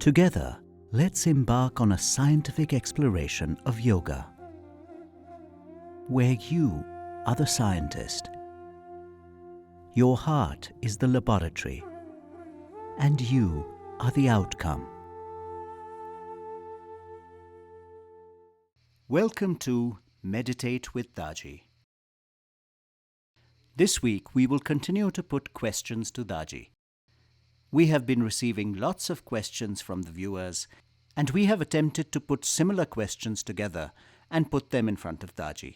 Together, let's embark on a scientific exploration of yoga, where you are the scientist, your heart is the laboratory, and you are the outcome. Welcome to Meditate with Daaji. This week we will continue to put questions to Daaji. We have been receiving lots of questions from the viewers, and we have attempted to put similar questions together and put them in front of Daaji.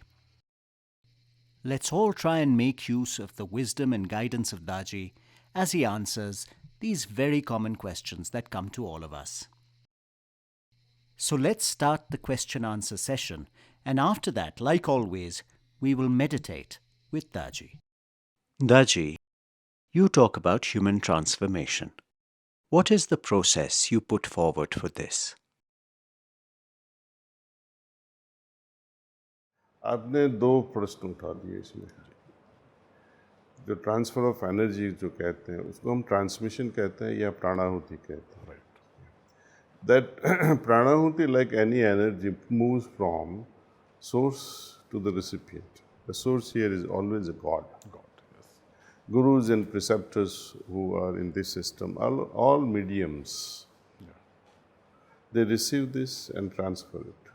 Let's all try and make use of the wisdom and guidance of Daaji as he answers these very common questions that come to all of us. So let's start the question-answer session, and after that, like always, we will meditate with Daaji. Daaji, you talk about human transformation. What is the process you put forward for this? आपने दो प्रश्न उठा दिए इसमें। जो transfer of energy जो कहते हैं उसको हम ट्रांसमिशन कहते हैं या प्राणाहुति कहते हैं। That pranahuti like any energy moves from source to the recipient. The source here is always a god. Gurus and preceptors who are in this system are all mediums. They receive this and transfer it.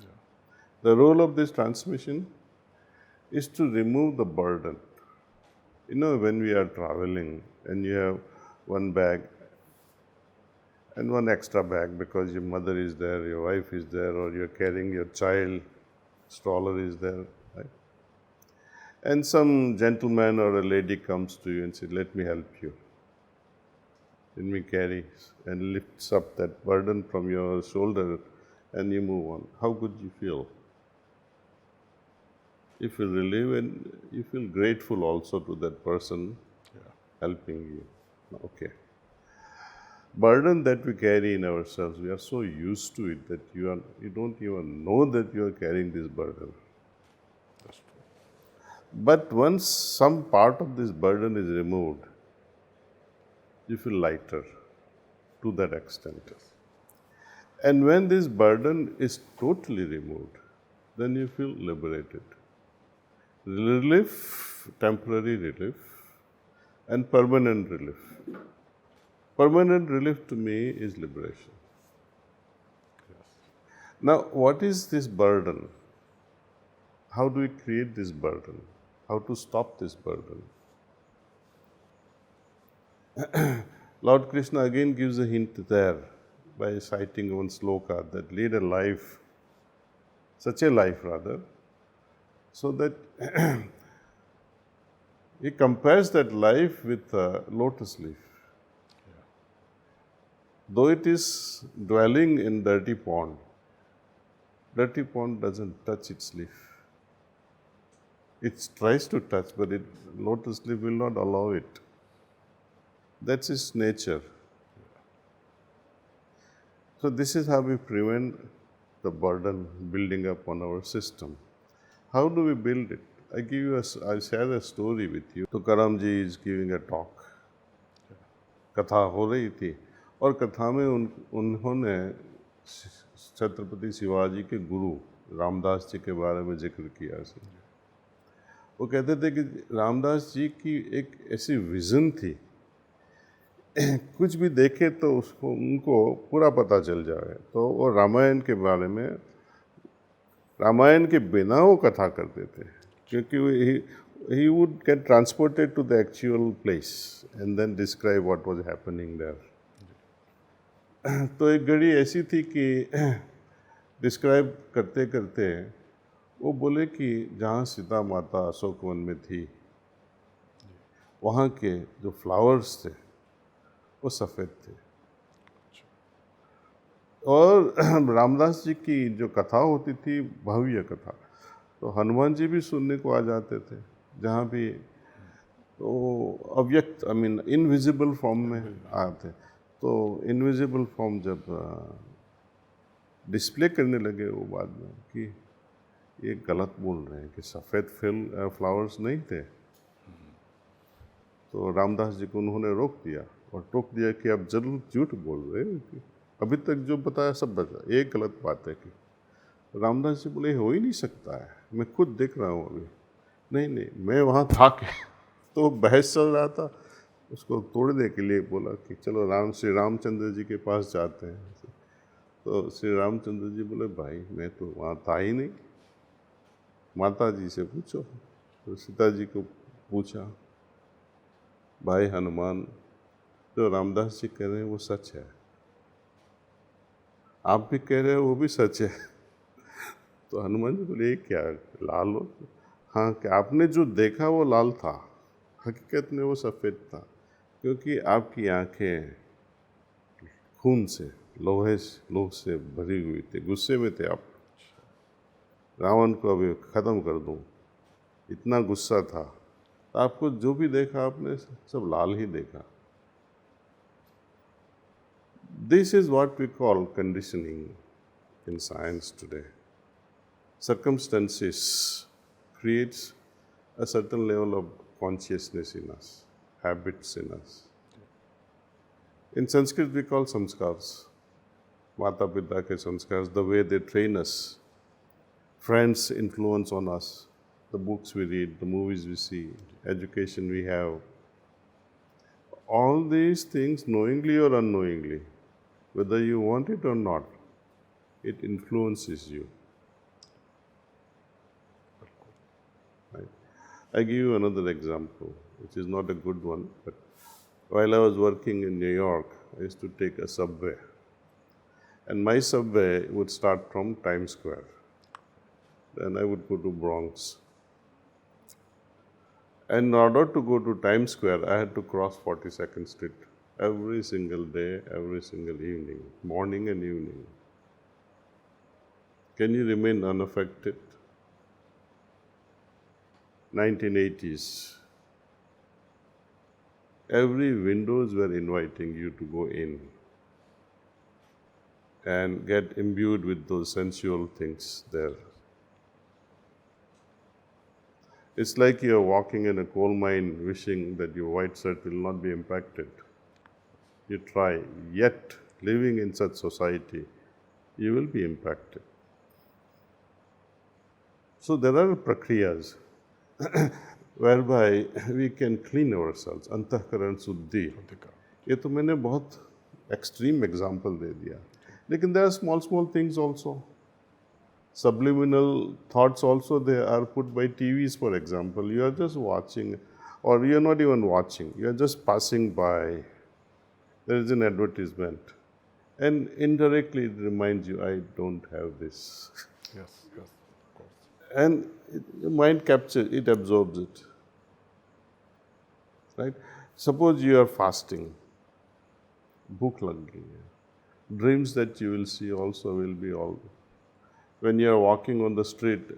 The role of this transmission is to remove the burden. You know, when we are traveling and you have one bag and one extra bag because your mother is there, your wife is there, or you're carrying your child, stroller is there, right? And some gentleman or a lady comes to you and says, let me help you. Let me carry, and lifts up that burden from your shoulder and you move on. How good you feel? You feel relief and you feel grateful also to that person helping you. Okay. Burden that we carry in ourselves, we are so used to it that you don't even know that you are carrying this burden. But once some part of this burden is removed, you feel lighter to that extent. And when this burden is totally removed, then you feel liberated. Relief, temporary relief, and permanent relief. Permanent relief to me is liberation. Now, what is this burden? How do we create this burden? How to stop this burden? Lord Krishna again gives a hint there by citing one sloka that lead a life, such a life rather, so that he compares that life with a lotus leaf. Though it is dwelling in dirty pond doesn't touch its leaf. It tries to touch, but lotus leaf will not allow it. That's its nature. So this is how we prevent the burden building up on our system. How do we build it? I share a story with you. Tukaram ji is giving a talk. कथा हो रही थी और कथा में उन्होंने छत्रपति शिवाजी के गुरु रामदास जी के बारे में जिक्र किया। वो कहते थे कि रामदास जी की एक ऐसी विज़न थी, कुछ भी देखे तो उनको पूरा पता चल जाए। तो वो रामायण के बारे में, रामायण के बिना वो कथा करते थे, क्योंकि he would get transported to the actual place and then describe what was happening there. तो एक घड़ी ऐसी थी कि डिस्क्राइब करते करते वो बोले कि जहाँ सीता माता अशोक वन में थी, वहाँ के जो फ्लावर्स थे वो सफ़ेद थे। और रामदास जी की जो कथा होती थी, भव्य कथा, तो हनुमान जी भी सुनने को आ जाते थे, जहाँ भी तो अव्यक्त इनविजिबल फॉर्म में आते। तो इनविजिबल फॉर्म जब डिस्प्ले करने लगे वो बाद में कि ये गलत बोल रहे हैं कि सफ़ेद फ्लावर्स नहीं थे, तो रामदास जी को उन्होंने रोक दिया और टोक दिया कि आप जरूर झूठ बोल रहे हैं, अभी तक जो बताया सब बता, एक गलत बात है कि रामदास जी बोले हो ही नहीं सकता है, मैं खुद देख रहा हूँ अभी। नहीं नहीं, मैं वहाँ था के तो बहस चल रहा था, उसको तोड़ने के लिए बोला कि चलो श्री रामचंद्र जी के पास जाते हैं। तो श्री रामचंद्र जी बोले भाई मैं तो वहाँ था ही नहीं, माता जी से पूछो। तो सीता जी को पूछा, भाई हनुमान, जो रामदास जी कह रहे हैं वो सच है, आप भी कह रहे हो वो भी सच है। तो हनुमान जी बोले क्या लाल हो? हाँ, कि आपने जो देखा वो लाल था, हकीकत में वो सफ़ेद था, क्योंकि आपकी आंखें खून से लोह से भरी हुई थी, गुस्से में थे आप। रावण को अभी ख़त्म कर दूं, इतना गुस्सा था। तो आपको जो भी देखा आपने सब लाल ही देखा। This is what we call conditioning in science today. Circumstances creates a certain level of consciousness in us, habits in us. In Sanskrit we call samskars. Mata Pita ke samskars, the way they train us. Friends influence on us, the books we read, the movies we see, education we have. All these things, knowingly or unknowingly, whether you want it or not, it influences you. Right? I give you another example, which is not a good one, but while I was working in New York, I used to take a subway. And my subway would start from Times Square. Then I would go to Bronx. And in order to go to Times Square, I had to cross 42nd Street every single day, every single evening, morning and evening. Can you remain unaffected? 1980s. Every windows were inviting you to go in and get imbued with those sensual things there. It's like you're walking in a coal mine wishing that your white shirt will not be impacted. You try, yet living in such society, you will be impacted. So there are prakriyas whereby we can clean ourselves. Antahkaran Suddhi. ये तो मैंने बहुत extreme example दे दिया, लेकिन there are small things also. Subliminal thoughts also they are put by TVs, for example. You are just watching, or you are not even watching. You are just passing by. There is an advertisement, and indirectly it reminds you, I don't have this. Yes, of course. And the mind captures it, absorbs it. Right? Suppose you are fasting, bhook lag gayi hai. Dreams that you will see also will be all. When you are walking on the street,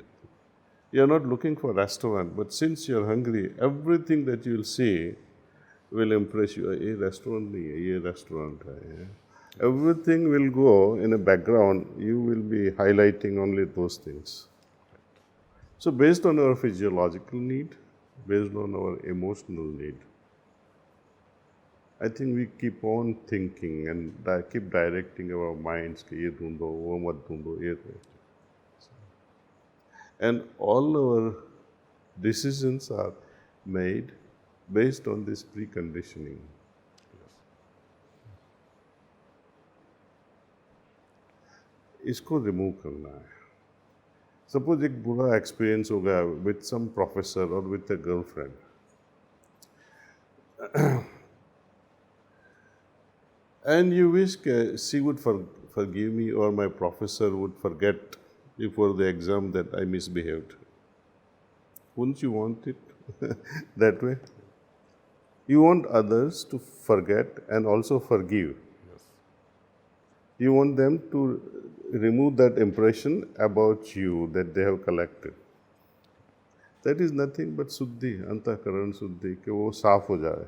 you are not looking for a restaurant, but since you are hungry, everything that you will see will impress you. ये restaurant नहीं है, ये restaurant है. Everything will go in a background. You will be highlighting only those things. So based on our physiological need, based on our emotional need, I think we keep on thinking and keep directing our minds कि ये ढूंढो, वो मत ढूंढो, ये दो. And all our decisions are made based on this preconditioning. इसको remove करना है. सपोज एक बुरा एक्सपीरियंस हो गया विथ सम प्रोफेसर और with a girlfriend. And you wish she would forgive me or my professor would forget before the exam that I misbehaved. Wouldn't you want it that way? You want others to forget and also forgive. Yes. You want them to remove that impression about you that they have collected. That is nothing but suddhi, antahkaran suddhi, कि वो साफ हो जाए,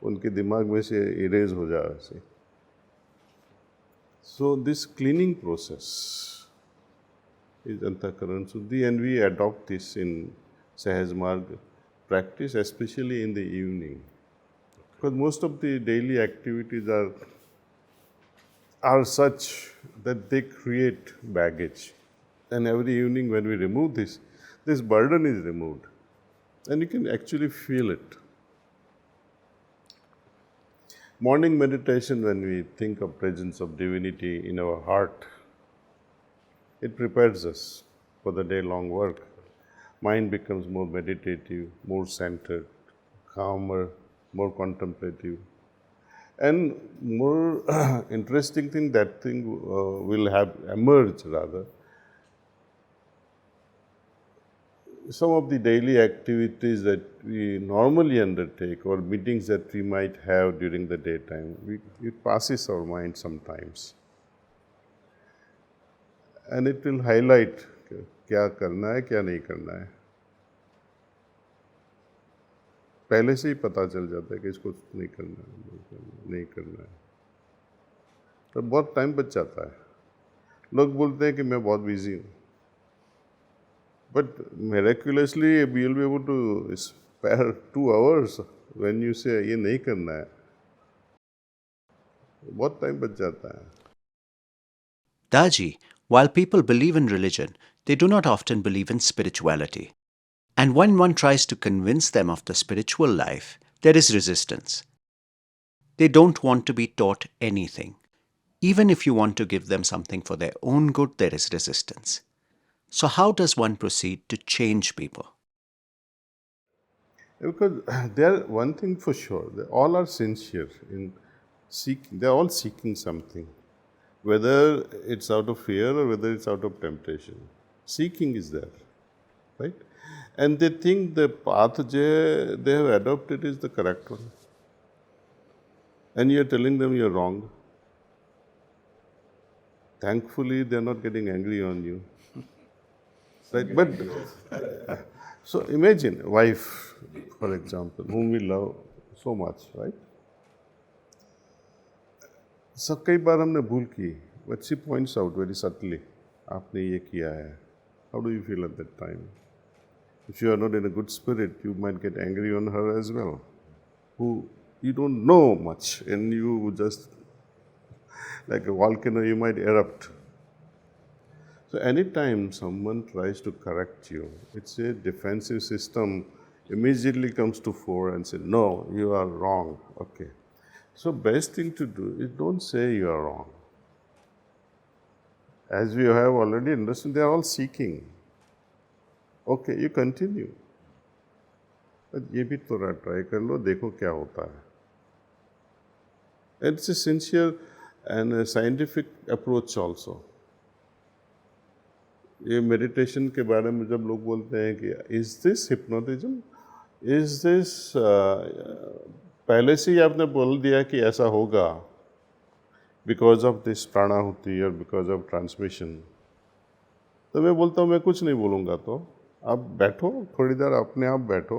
उनके दिमाग में से erase हो जाए. So this cleaning process is antahkaran suddhi, and we adopt this in Sahaj Marg practice, especially in the evening. Because most of the daily activities are are such that they create baggage. And every evening when we remove this burden is removed. And you can actually feel it. Morning meditation, when we think of presence of divinity in our heart, it prepares us for the day-long work. Mind becomes more meditative, more centered, calmer, more contemplative. And more interesting thing, that thing will have emerged rather. Some of the daily activities that we normally undertake or meetings that we might have during the daytime, it passes our mind sometimes. And it will highlight क्या करना है क्या नहीं करना है. पहले से ही पता चल जाता है कि इसको नहीं करना है, नहीं करना है, नहीं करना है. तो बहुत टाइम बच जाता है. लोग बोलते हैं कि मैं बहुत बिजी हूँ. But miraculously, we will be able to spare 2 hours when you say ये नहीं करना है. बहुत टाइम बच जाता है. Daaji, while people believe in religion, they do not often believe in spirituality. And when one tries to convince them of the spiritual life, there is resistance. They don't want to be taught anything. Even if you want to give them something for their own good, there is resistance. So how does one proceed to change people? Because there, one thing for sure, they all are sincere in seeking. They are all seeking something, whether it's out of fear or whether it's out of temptation. Seeking is there, right? And they think the path they have adopted is the correct one. And you're telling them you're wrong. Thankfully, they're not getting angry on you. Right? But so imagine a wife, for example, whom we love so much, right? So कई बार हमने भूल की, but she points out very subtly, आपने ये किया है. How do you feel at that time? If you are not in a good spirit, you might get angry on her as well. Who you don't know much, and you just, like a volcano, you might erupt. So anytime someone tries to correct you, it's a defensive system immediately comes to fore and says, no, you are wrong. Okay. So best thing to do is don't say you are wrong. As we have already understood, they are all seeking. Okay, you continue. But ये भी थोड़ा try कर लो, देखो क्या होता है. It's a sincere and a scientific approach also. ये meditation के बारे में जब लोग बोलते हैं कि is this hypnotism, is this पहले से ही आपने बोल दिया कि ऐसा होगा बिकॉज ऑफ दिस प्राणाहुति और बिकॉज ऑफ ट्रांसमिशन, तो मैं बोलता हूँ मैं कुछ नहीं बोलूँगा. तो आप बैठो, थोड़ी देर अपने आप बैठो,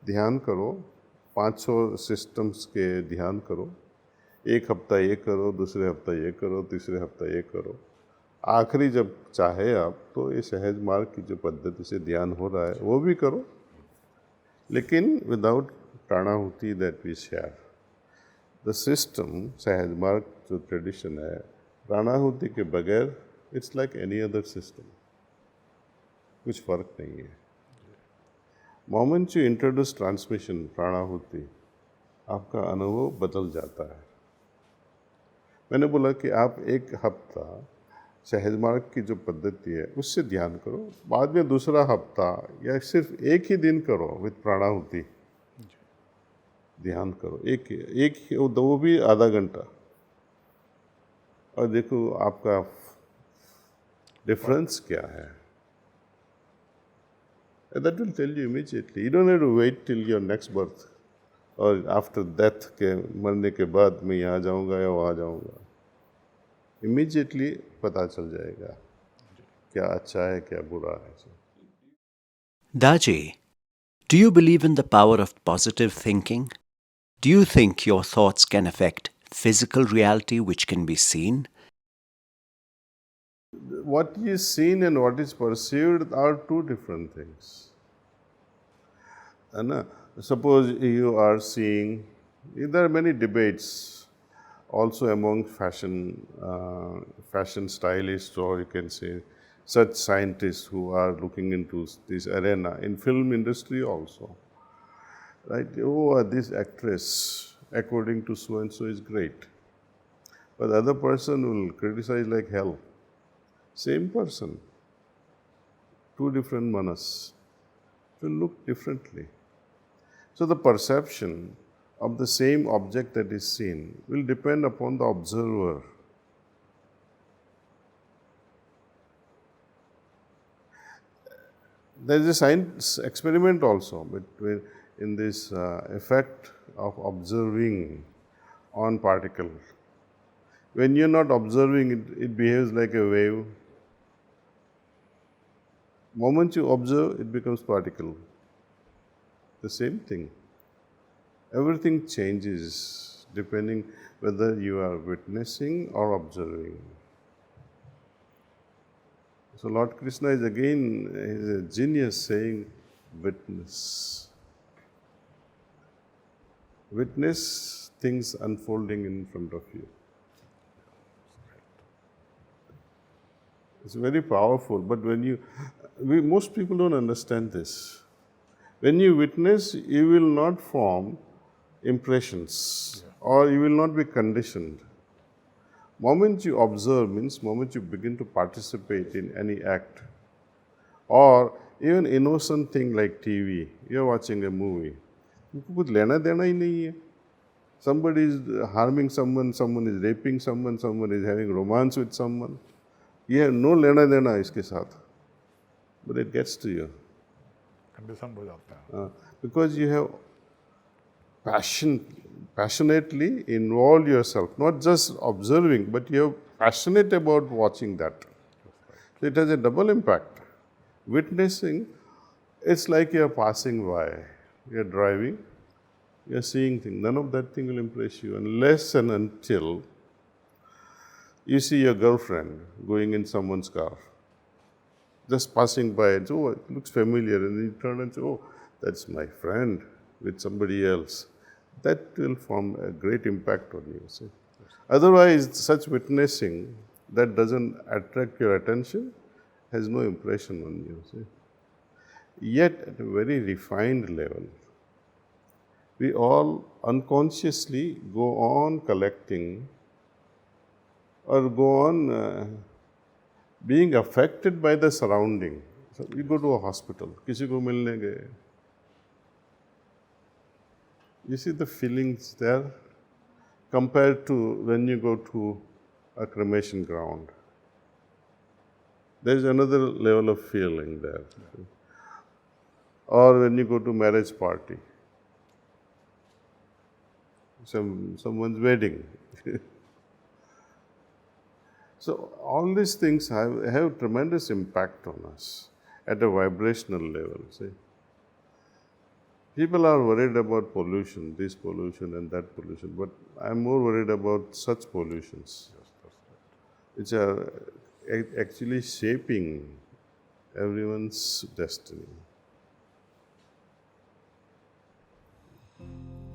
ध्यान करो, 500 सिस्टम्स के ध्यान करो. एक हफ्ता ये करो, दूसरे हफ्ता ये करो, तीसरे हफ्ता ये करो. आखिरी जब चाहे आप तो ये सहज मार्ग की जो पद्धति से ध्यान हो रहा है वो भी करो, लेकिन without pranahuti that we share. The system Sahaj Marg जो ट्रेडिशन है, प्राणाहुति के बगैर it's like any other system, कुछ फर्क नहीं है. Moment you introduce transmission pranahuti, आपका अनुभव बदल जाता है. मैंने बोला कि आप एक हफ्ता सहज मार्ग की जो पद्धति है उससे ध्यान करो, बाद में दूसरा हफ्ता या सिर्फ एक ही दिन करो विद प्राणाहुति ध्यान करो. एक वो भी आधा घंटा, और देखो आपका डिफरेंस क्या है. That will tell you immediately. You don't have to wait till your next birth और आफ्टर डेथ के मरने के बाद मैं यहाँ जाऊँगा या वहाँ जाऊँगा. इमीडिएटली पता चल जाएगा क्या अच्छा है क्या बुरा है. Daaji, do you believe in the power of positive thinking? Do you think your thoughts can affect physical reality which can be seen? What is seen and what is perceived are two different things. And suppose you are seeing, there are many debates also among fashion stylists, or you can say such scientists who are looking into this arena in film industry also, right? Oh, this actress, according to so and so, is great, but the other person will criticize like hell. Same person, two different manas will look differently. So the perception of the same object that is seen will depend upon the observer. There is a science experiment also between in this effect of observing on particle. When you're not observing it, it behaves like a wave. Moment you observe, it becomes particle. The same thing. Everything changes depending whether you are witnessing or observing. So Lord Krishna is again a genius saying, witness. Witness things unfolding in front of you. It's very powerful, but most people don't understand this. When you witness, you will not form impressions, or you will not be conditioned. Moment you observe means moment you begin to participate in any act, or even innocent thing like TV. You're watching a movie. कुछ लेना देना ही नहीं है. Somebody is harming someone, someone is raping someone, someone is having romance with someone. You have no लेना देना इसके साथ, but it gets to you. Condition हो जाता है. Because you have passionately involved yourself, not just observing, but you're passionate about watching that. So it has a double impact. Witnessing, it's like you're passing by, you're driving, you're seeing things. None of that thing will impress you unless and until you see your girlfriend going in someone's car, just passing by, and oh, it looks familiar, and you turn and say, oh, that's my friend with somebody else. That will form a great impact on you. See? Otherwise, such witnessing that doesn't attract your attention has no impression on you. See? Yet, at a very refined level, we all unconsciously go on collecting or go on being affected by the surrounding. So we go to a hospital, किसी को मिलने गए. You see the feelings there compared to when you go to a cremation ground. There is another level of feeling there. Or when you go to marriage party, someone's wedding. So all these things have tremendous impact on us at a vibrational level. See? People are worried about pollution, this pollution and that pollution, but I'm more worried about such pollutions, which are actually shaping everyone's destiny.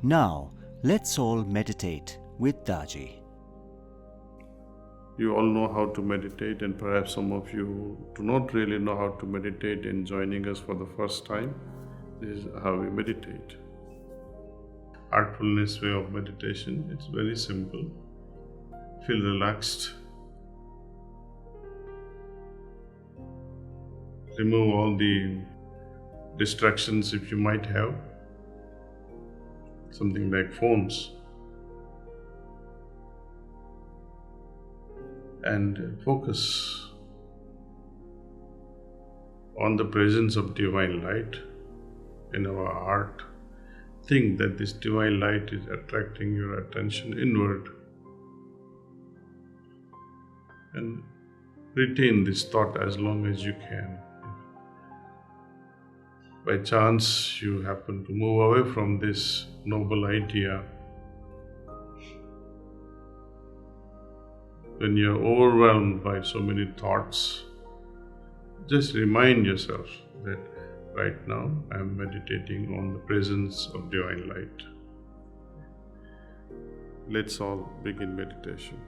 Now, let's all meditate with Daaji. You all know how to meditate, and perhaps some of you do not really know how to meditate and joining us for the first time. This is how we meditate. Heartfulness way of meditation, it's very simple. Feel relaxed. Remove all the distractions if you might have. Something like phones. And focus on the presence of divine light in our heart. Think that this divine light is attracting your attention inward, and retain this thought as long as you can. By chance you happen to move away from this noble idea, when you're overwhelmed by so many thoughts, just remind yourself that right now I am meditating on the presence of divine light. Let's all begin meditation.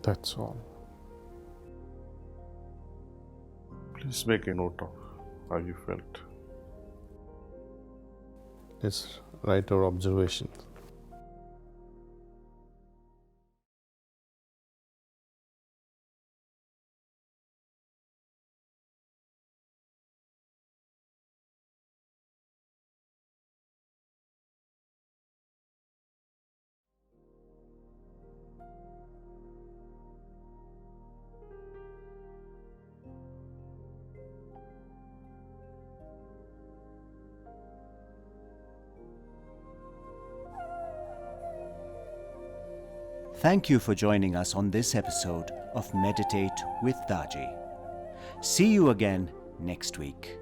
That's all. Please make a note of how you felt. Let's write our observations. Thank you for joining us on this episode of Meditate with Daaji. See you again next week.